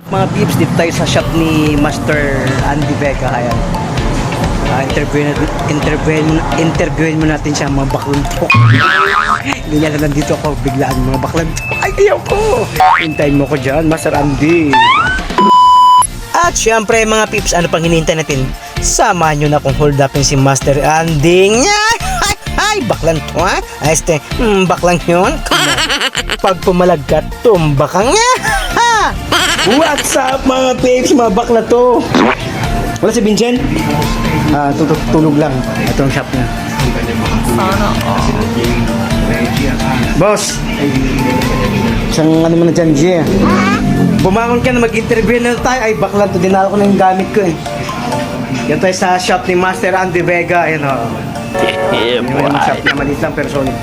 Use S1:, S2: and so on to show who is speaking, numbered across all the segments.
S1: Mga peeps, dito tayo sa shop ni Master Andy Vega. Ayan. Interviewin mo natin siya, mga baklantok. Hindi niya na nandito ako, biglaan mga baklantok. Ay, ayaw ko! Hintayin mo ko dyan, Master Andy. At syempre mga peeps, ano pang hinihintay natin? Samahan nyo na kung hold upin si Master Andy. Ay, baklan to ha? Baklan yun? Pag pumalag ka, tumba ka nga. What's up mga peeps, mga bakla to? Wala si Vincent? Tulog lang. Ito ang shop niya. Boss! Isang ano mo na dyan, G. Bumangon ka na mag-interview na tayo. Ay, bakla to. Dinalo ko na yung gamit ko eh. Yan tayo sa shop ni Master Andy Vega. Ayan o. Yung shop na maliit lang pero solid.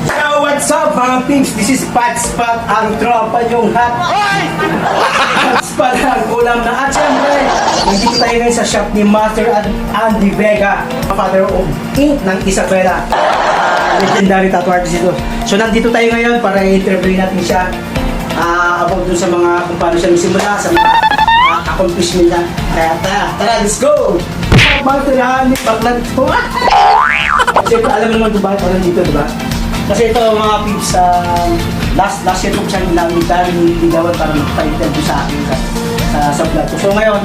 S1: So what's up mga peeps? This is Patspot, ang tropa yung hot. Patspot ang ulam na. At syempre, nandito tayo ngayon sa shop ni Master Andy Vega, father of Ink ng Isabela. Legendary tattoo artist ito. So nandito tayo ngayon para i-interview natin siya about dun sa mga kung paano siya nagsimula, sa mga accomplishment niya. Kaya tara, let's go! Master Andy, baklan to. Siyempre, alam mo naman ito bakit ako nandito, diba? Kasi ito mga peeps, last year ko siyang namitan, niligawan para magpa-interview sa akin sa vlog ko. So ngayon,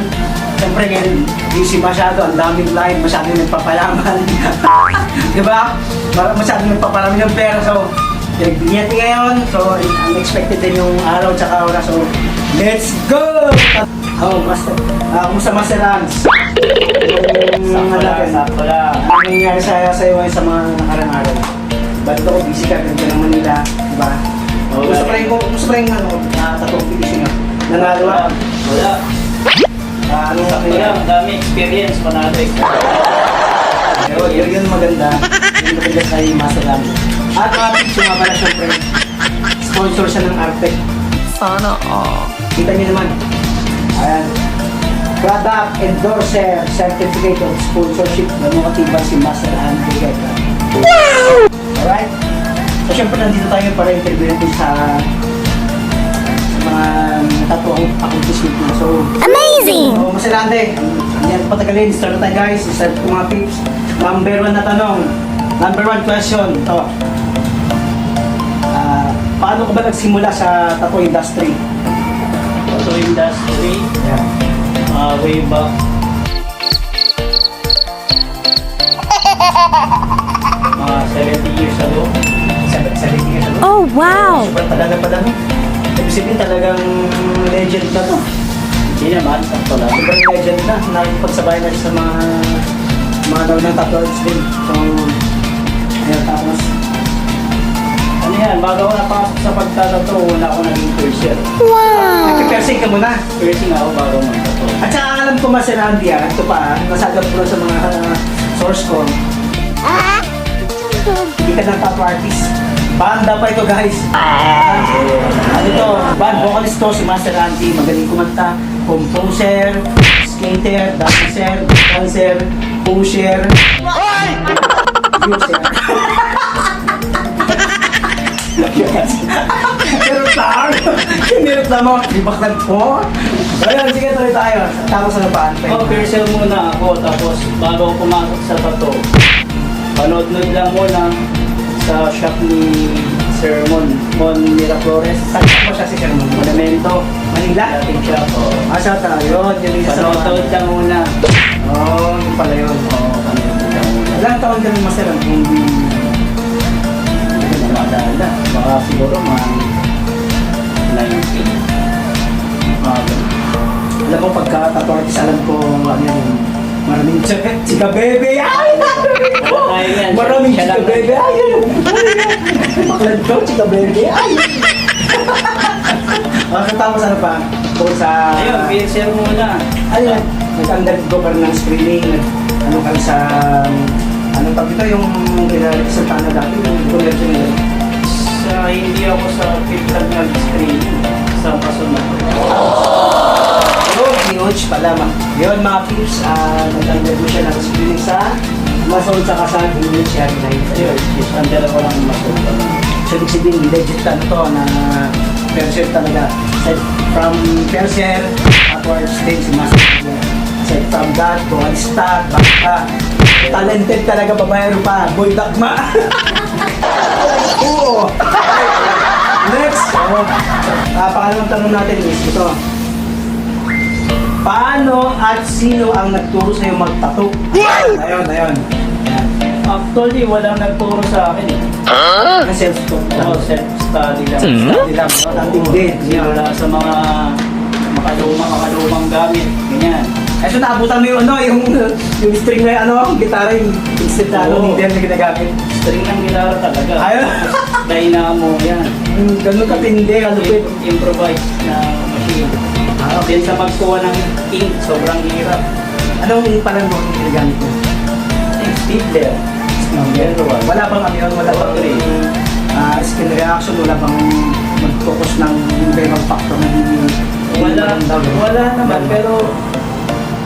S1: siyempre ngayon, busy masyado, ang daming client, masyadong nagpapalaman. Diba? Masyadong nagpapalaman ng pera. So, pinag-ingat ngayon. So, unexpected din yung araw tsaka oras. So, let's go! Master. Kumusta Master Hans? Sakto lang. Ano nangyari sa'yo ngayon sa mga nakarang araw? Ba't ako busy ka? Ganda ng Manila, diba? Kumusta pa rin tatong pilis nyo? Nanalo ka?
S2: Wala.
S1: Ano sa
S2: Wala, ang dami experience pa natin.
S1: Yun maganda. Yun maganda sa Master Hans. At mga picture nga pala syempre, sponsor siya ng Artec.
S3: Sana
S1: Kita niyo naman. Ayan. Product Endorser Certificate of Sponsorship na makatibang si Master Andy Vega. Wow! Alright? So syempre nandito tayo para interview natin sa mga tattoo accomplishment na. So, amazing! So, Master Andy, hindi natin patagalin. Start na tayo guys. Start ko mga peeps. Number 1 na tanong. Number 1 question. Ito. Paano ka ba nagsimula sa tattoo industry?
S2: Tattoo industry,
S1: Yeah.
S2: way back. Mga 70 years ago.
S1: 70 years ago.
S3: Oh, wow!
S1: Super talaga pala no? Ibig sabihin talagang legend na to.
S2: Hindi naman, sakto lang.
S1: Sobrang legend na. Nakikipagsabay na siya sa mga daw ng tattoo artists din. So, ayun tapos.
S2: Ano yan, bago ako napasok sa pagtatato, wala ako naging piercer.
S1: Nagpipersing ka muna.
S2: Piercing ako bago magtato.
S1: At saka alam ko Master Andy ito pa, nasagap ko sa mga source ko. Hindi ka ng tattoo artist. Banda pa ito guys. Ano ito? Band vocalist to si Master Andy. Magaling kumanta. Composer, skater, dancer, pusher, user. Kinirot na mo. Di ba kan po? Ayun, sige tuloy tayo. Tapos ano pa?
S2: Piercer muna ako, tapos bago ako pumasok sa tato, panood-nood lang muna sa shop ni Sir Mon Miraflores.
S1: Saan mo siya si Sherman?
S2: Monumento.
S1: Manila?
S2: Dating shop, oo.
S1: Asa tayo? Yun yung isa sa
S2: Panood lang muna.
S1: Oo, yun pala yun.
S2: Oo, panood lang muna.
S1: Ilang taon ka nang Master Andy?
S2: Hindi na maalala. Baka siguro mga 19.
S1: Alam mo, pagka-tattoo artist, alam ko ano yun, maraming chika bebe. Ay, maraming chika bebe. Ay, baklan ko, chika bebe. Ay. Tapos ano pa? Kung sa...
S2: Ayun, piercer muna.
S1: Ayun, nag-undergo ka ng screening, ano ka sa... Anong tawag ito, yung pinag-isaltaan na dati, yung commercial nila.
S2: Hindi ako sa filter nag-screening sa kasunod.
S1: Huge pala yun mga peeps, nag-undergo siya ng screening sa Masol sa Kasal English Airlines.
S2: Ayun, under ako lang masok.
S1: So, ibig sabihin, legit na to na person talaga. from Perser, upwards din si Master Andrew. Aside from that, Bonstad, baka, talented talaga babayero pa, Boy Dagma. Oo. Next, pangalawang tanong natin is ito. Paano at sino ang nagturo sa'yo mag-tattoo? Ayun. Ayan.
S2: Actually, walang nagturo sa akin eh.
S1: Ang self-taught lang.
S2: Self-study lang.
S1: Study lang. Nothing did.
S2: Simula sa mga makalumang gamit. Ganyan.
S1: Eh, so naabutan mo yung yung string na gitara, yung instant na
S2: Oo.
S1: needle na ginagamit.
S2: String ng gitara talaga.
S1: Ayun.
S2: Dynamo, yan.
S1: Ganun katindi, kalupit.
S2: Improvise na machine. Then sa magkuha ng ink, sobrang hirap.
S1: Anong parang mo yung ginagamit mo?
S2: Stapler.
S1: Wala bang yun? Wala bang skin reaction? Wala bang mag-focus ng ibang factor na
S2: Wala naman, pero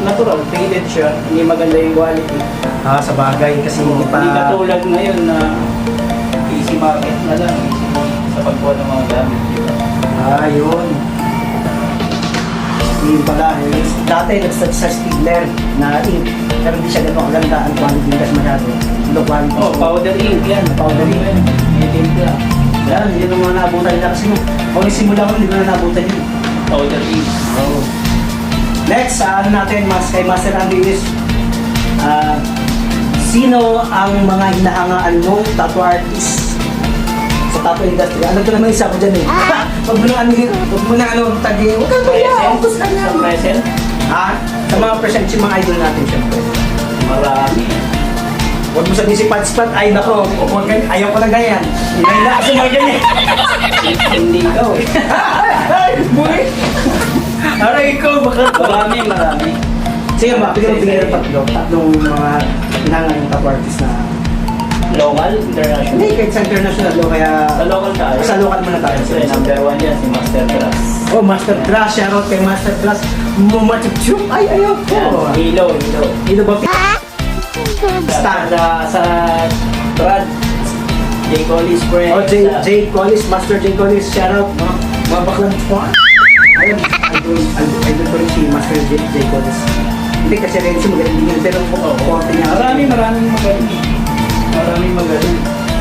S2: natural, faded siya. Hindi maganda yung quality.
S1: sa bagay kasi hindi
S2: Hindi
S1: pa...
S2: katulad ngayon na easy market na lang. Sa pagkuha ng mga gamit. Diba?
S1: Yun. Yun pala. Dati nag-start sa Stigler na ink. Pero hindi siya gano'ng kaganda ang quality kasi masyado. Low quality.
S2: Powder ink yan.
S1: Powder ink.
S2: May timpla.
S1: Yan, yun ang mga naabutan nila kasi kung simula ko, hindi ko na naabutan yun.
S2: Powder ink.
S1: Next, natin, kay Master Andy is, sino ang mga hinahangaan mong tattoo artist sa tattoo industry? Alam ko naman isa ko dyan eh. Huwag mo na tagi, huwag kang kaya, focus ka na.
S2: Sa present,
S1: Sa mga present, yung mga idol natin syempre.
S2: marami.
S1: Huwag mo sabihin si Pat, ay nako, ayaw ko na ganyan. Ngayon na kasi mga ganyan.
S2: Hindi ikaw eh.
S1: Ay, boy! Aray ko, baka...
S2: Marami.
S1: Sige ba, bigyan ng tatlong mga hinahangaan ng tattoo artist na
S2: Local, international.
S1: hindi, kahit sa international o kaya
S2: Sa local tayo.
S1: sa local muna tayo.
S2: Siyempre, number 1 yan, si Master Brass.
S1: Oh, Master Class, shoutout kay Master Class. Mumachup, ay ayaw ko.
S2: Hilo.
S1: Ito ba? Star.
S2: Sa Brad, J. Collis friend.
S1: Oh, J. Collis, Master J. Collis, shoutout. Mga baklang po. Ayun, idol ko rin si Master J. Collis. Hindi kasi rin siya magaling din yun, pero konti niya.
S2: Maraming magaling.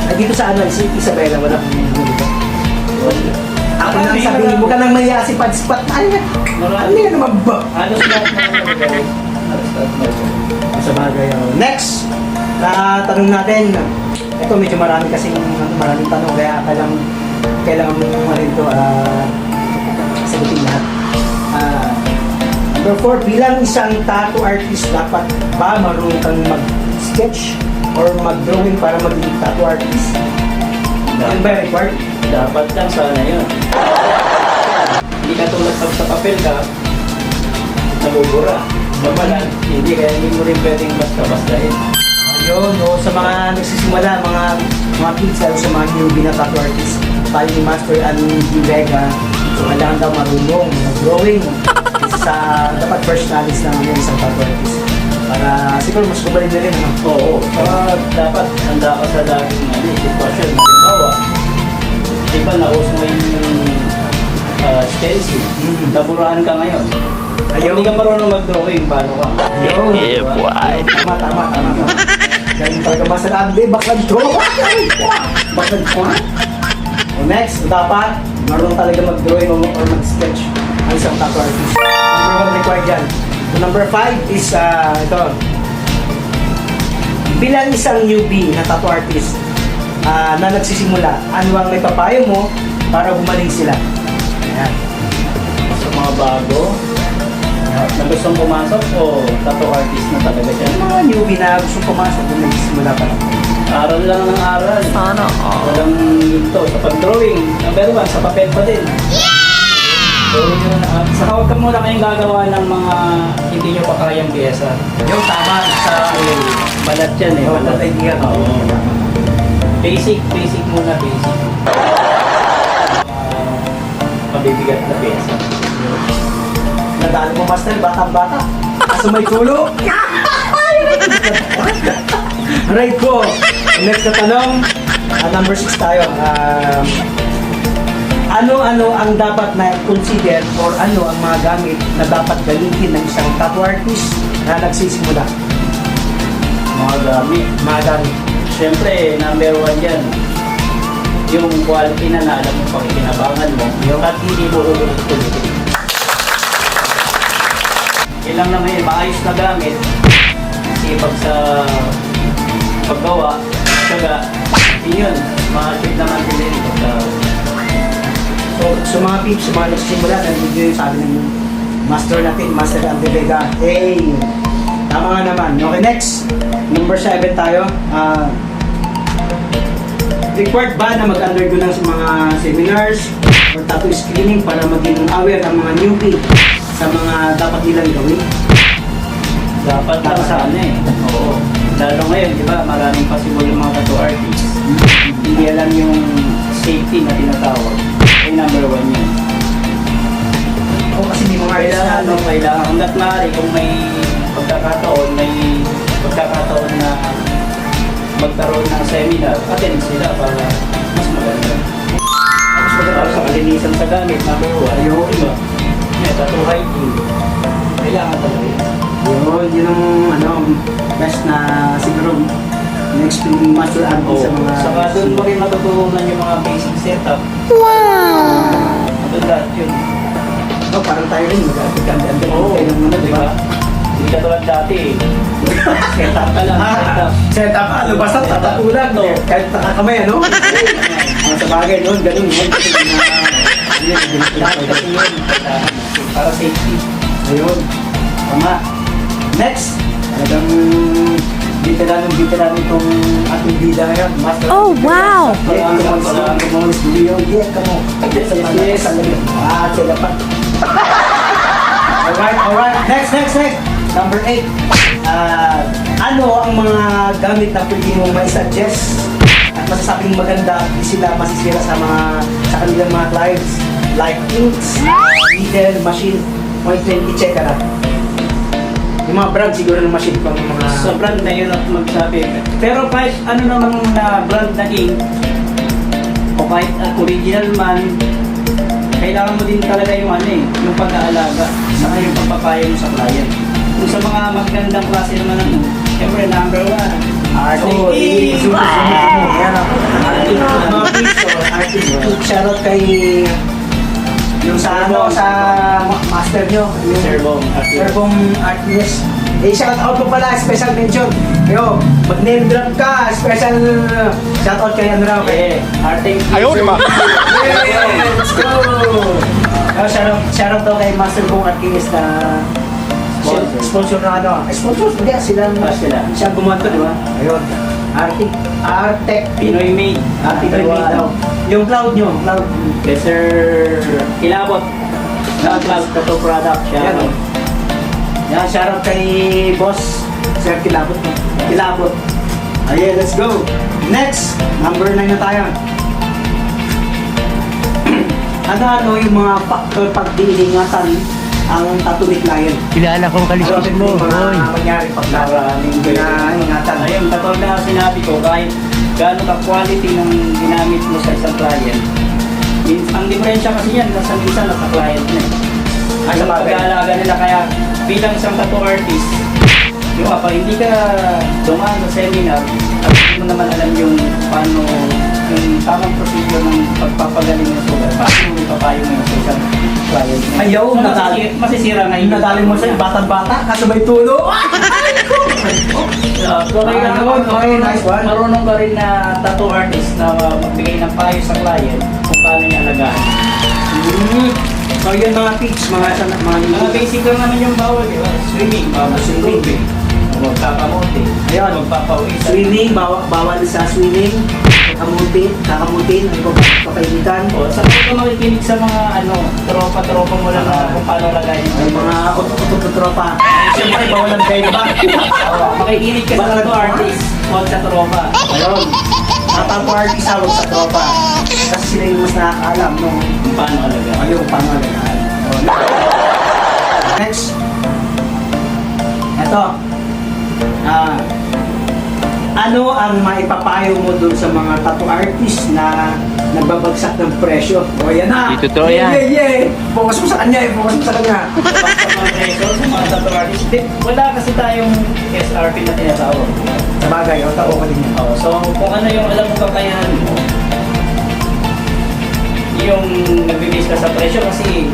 S1: Ay, dito sa Isabela, wala kong dito. Ako nang
S2: Marami,
S1: sabihin, huwag ka nang maya si Padspat. Ay, ano yan naman ba?
S2: Halos lahat mga magaling.
S1: Sa bagay. Next, tanong natin. Ito medyo marami kasing maraming tanong kaya kailangan mo rin ito sagutin lahat. Number 4, bilang isang tattoo artist, dapat ba marunong kang mag-sketch or mag-drawing para maging tattoo artist? Yan ba required?
S2: Dapat lang sana yun. Hindi ka tulad pag sa papel ka, nabubura. Babalan. Hindi, kaya hindi mo rin pwedeng basta-bastahin.
S1: Ayun, sa mga nagsisimula, mga kids, lalo sa mga newbie na tattoo artist, tayo ni Master Andy Vega, so kailangan daw marunong mag-drawing dapat first knowledge lang ng isang tattoo artist. Para siguro mas gumaling na rin, ano?
S2: Oo. Dapat handa ka sa laging sitwasyon. Halimbawa, di ba nauso ngayon yung stencil? Naburahan ka ngayon.
S1: Ayaw.
S2: Hindi ka marunong mag-drawing, paano ka?
S1: Tama. Galing talaga Master Andy, baklan to. Baklan to. Next, dapat marunong talaga mag-drawing or mag-sketch ang isang tattoo artist. Number 1 required dyan. Number 5 is, ito. Bilang isang newbie na tattoo artist na nagsisimula, ano ang may papayo mo para gumaling sila? Ayan.
S2: Sa mga bago, na gustong pumasok o tattoo artist na talaga siya?
S1: Yung mga newbie na gusto pumasok kung nagsisimula pa lang.
S2: Aral lang ng aral. Sana walang ito sa pag-drawing. Number 1, sa papel pa din. Drawing yun. Saka huwag ka muna kayong gagawa ng mga hindi nyo pa kayang pyesa. Yung tama sa balat yan eh.
S1: Balat idea.
S2: Oo. Basic muna, basic. Mabibigat na pyesa.
S1: Nadalo mo, Master, batang-bata. Kaso may tulo. Right po. Next na tanong. Number 6 tayo. Ano-ano ang dapat na consider or ano ang mga gamit na dapat gamitin ng isang tattoo artist na nagsisimula?
S2: Mga gamit.
S1: Mga gamit.
S2: Siyempre, number 1 yan. Yung quality na alam mo pang ikinabangan mo at hindi mo ulit-ulitin. Ilang naman yun, maayos na gamit. Sipag sa paggawa, syaga, yun, ma-achieve naman din pagka.
S1: So mga peeps, mga nagsisimula, nandito yung sabi ng master natin, Master Andy Vega. Hey! Tama nga naman. Okay, next. Number 7 tayo. Required ba na mag-undergo ng mga seminars or tattoo screening para maging aware ang mga newbie sa mga dapat nilang gawin?
S2: Dapat lang sa ano eh. Oo. Lalo ngayon, di ba, maraming possible yung mga tattoo artists. Hindi alam yung safety na tinatawag. Ay number 1 yun.
S1: O kasi may mga
S2: Kailangan, hanggat maaari, kung may pagkakataon na magkaroon ng seminar, attend sila para mas maganda. Mas maganda sa kalinisan sa gamit, number 1.
S1: Ayun.
S2: Diba? May tattoo hygiene. Kailangan talaga yun.
S1: Yun ang best na siguro next to Master Andy sa mga...
S2: Saka doon mo rin matutunan yung mga basic setup.
S3: Wow!
S2: Doon lahat yun.
S1: parang tayo rin, mag-aatig-aatig
S2: Oo,
S1: kayo ng muna, di ba?
S2: Hindi ka tulad dati eh. Setup ka lang, setup.
S1: Set up, ano, basta tatatulan, no? Kahit nakakamay, ano? Ang sa bagay, no? Ganun, no?
S2: Lahat kasi yun. Para safety.
S1: Ayun, tama. Next, talagang veteran itong ating bida ngayon. Master.
S3: Oh, wow!
S1: Yes. Sila pa. Alright. Next. Number 8. Ano ang mga gamit na pwede mo mai-suggest at masasabing maganda at di sila masisira sa kanilang mga clients? Like inks, needle, machine, ointment, etc. Yung mga brand siguro ng machine pang mga...
S2: Sa brand na yun at magsabi. Pero kahit ano namang na brand na ink, o kahit original man, kailangan mo din talaga yung ano eh, yung pag-aalaga, saka yung pagpapayo mo sa client. Kung sa mga magandang klase naman ng ink, siyempre number 1,
S1: Artist. Shoutout kay yung sa master nyo, yung Serbong Artist. Shoutout po pala, special mention. Yo, mag-name drop ka, special shoutout kay ano raw.
S4: Ayaw, di ba?
S1: Let's go! Shoutout daw kay Master Bong Artist na sponsor na ano. Sponsor, hindi sila gumawa to, di ba? Ayun. Artec
S2: Pinoy made.
S1: Pinoy made daw. Yung cloud nyo, cloud.
S2: Yes, sir. Kilabot. Cloud Tattoo Product.
S1: Yan. Yan, shoutout kay Boss Sir Kilabot. Ayan, let's go. Next, number 9 na tayo. Ano yung mga factor pagdiingatan ang tattoo ni client?
S4: Kilala kong kalisipin mo.
S1: Mga
S4: Hoy.
S1: mangyari pagdaraming ingatan.
S2: Ayun, katulad na sinabi ko, kahit gaano ka-quality ng ginamit mo sa isang client, ang diferensya kasi yan, minsan nasa client na eh. Ang pag-aalaga nila, kaya bilang isang tattoo artist, yung kapag hindi ka dumaan sa seminar, at hindi mo naman alam yung paano, yung tamang procedure ng pagpapagaling ng sugat, paano mo ipapayo mo yung sa isang client.
S1: Ayaw, nadali.
S2: Masisira na yun.
S1: Nadali mo sa batang-bata, kasabay tulo. Okay, nice one.
S2: Marunong ka rin na tattoo artist na magbigay ng payo sa client kung paano niya alagaan.
S1: So yun mga tips, mga
S2: Basic lang naman yung bawal, di ba? Swimming, bawal sa tubig. Magpapamote.
S1: Ayun.
S2: Magpapawis.
S1: Swimming, bawal sa swimming. Kakamutin, ano ba papainitan.
S2: O, saan ka makikinig sa mga tropa mo lang na kung paano lagayin
S1: Ay, mga tropa.
S2: Siyempre, bawal ang kayo ba? Makikinig ka sa tattoo artist, huwag sa tropa.
S1: Ayun. Tattoo artist huwag sa tropa. Kasi sila yung mas nakakaalam nung
S2: Kung paano alagaan.
S1: ayun, paano alagaan. Next. Ito. Ano ang maipapayo mo dun sa mga tattoo artist na nagbabagsak ng presyo. O yan na.
S4: Di totoo yan.
S1: Focus mo sa kanya focus mo sa kanya.
S2: Sa mga preso, sa mga tattoo artist, wala kasi tayong SRP na tinatawag.
S1: Sa bagay, o tao ka din yun.
S2: Oh, so kung ano yung alam mo kakayahan mo, yung nag-base ka sa presyo kasi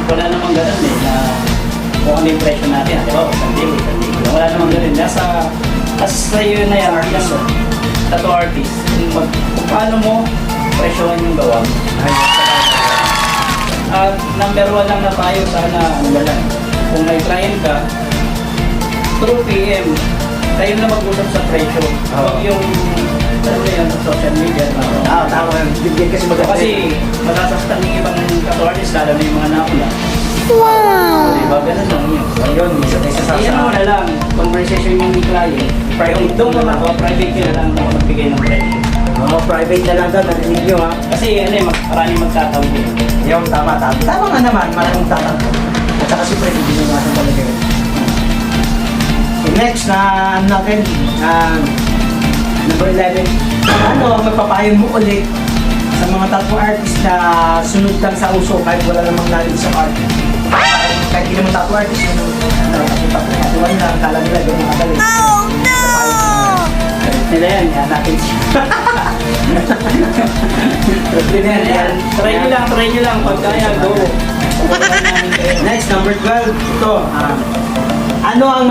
S2: wala namang ganun eh na kung ano yung presyo natin, di ba? Isang libo. Wala namang ganun. Nasa sa'yo na yan, bilang tattoo artist, kung paano mo presyohan yung gawa. At number one lang na tayo, sana ano ba lang, kung may client ka, through PM, kayo na mag-usap sa presyo. Huwag yung ano na yan, sa social media.
S1: Tama yun. Bigyan kasi maganda.
S2: Kasi matasastan yung ibang tattoo artist, lalo na yung mga nakula.
S3: Wow!
S2: Diba? Ganun lang yun.
S1: Ayun, isa sa
S2: Iyan mo na lang, conversation yung client. Private doon naman ako, private nyo na lang ako magbigay ng presyo.
S1: Private na lang daw, narinig nyo ha.
S2: Kasi ano eh, maraming magtatampo.
S1: Yung tama. Tama nga naman, maraming tatanggap. At saka siyempre, hindi nyo natin talaga yun. So next na ano natin, number 11. Ano ang magpapayo mo ulit sa mga tattoo artist na sunod lang sa uso kahit wala namang knowledge sa art? Kahit hindi naman tattoo artist, yun tattoo lang, kala nila ganyan kadali.
S3: Oh no!
S2: Nila yan, yan natin siya.
S1: Yan.
S2: Try nyo lang, pag kaya, go. Pagkakaan namin kayo.
S1: Next, number 12. Ito, ano ang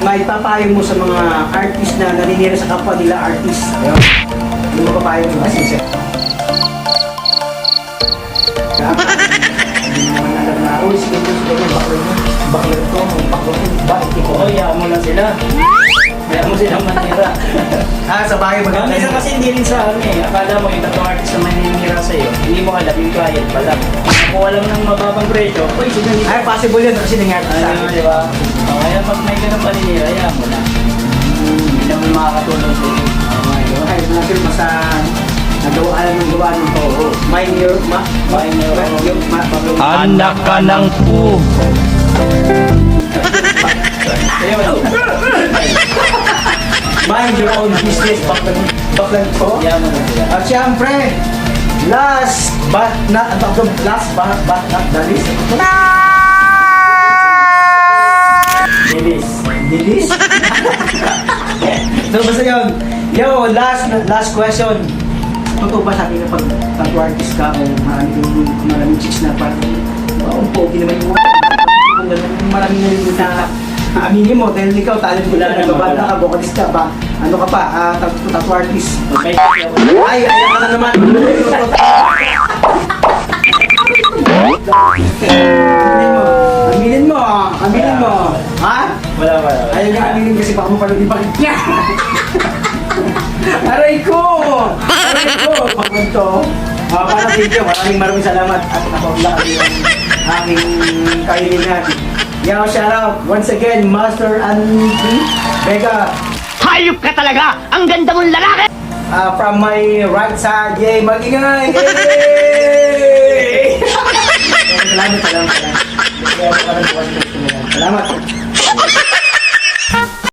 S1: maipapayo mo sa mga artist na naninira sa kapwa nila artist? Ayun. Ano mapapayo mo? Kasi siya. Hindi mo naman alam na, uy, sige bakler to, bakit ko?
S2: Oo, hayaan mo lang sila. Hayaan mo silang manira.
S1: Sa bahay maganda.
S2: Minsan kasi hindi rin sa ano eh. Akala mo yung tattoo artist na maninira sa'yo, hindi mo alam yung client pala. Kung alam ng mababang presyo, uy, sige nito.
S1: Ay, possible yun kasi nangyari sa
S2: Ano,
S1: akin.
S2: di ba? Kaya pag may ganun paninira, hayaan mo na. Hindi naman makakatulong sa'yo.
S1: Ay, natin basta nagawa alam ng gawa ng to. Mind your
S4: Anak ka ng po.
S2: Ayun.
S1: mind your own business. Baklan ko.
S2: Hayaan mo na sila.
S1: At syempre, last but not the least.
S2: Bilis.
S1: Dilis? So basta yun. Yo, last question. Totoo ba sabi na pag tattoo artist ka o maraming chicks na parang ang pogi naman yung maraming na aminin mo dahil ikaw talent mo lang nagbabanda ka, vocalist ka ba? Ano ka pa? Tattoo artist.
S2: Okay, ako.
S1: Ay, ayan ka na naman. Aminin mo. Ha?
S2: Wala.
S1: Ayaw niya aminin kasi baka mo pala di bakit niya. Aray ko! Pagod to. Para video, maraming salamat at nakapagla yung aking kahilingan. Yo, shout out once again, Master Andy Vega.
S5: Hayop ka talaga! Ang ganda mong lalaki!
S1: From my right side, yay, mag-ingay! Yay! Salamat. Salamat.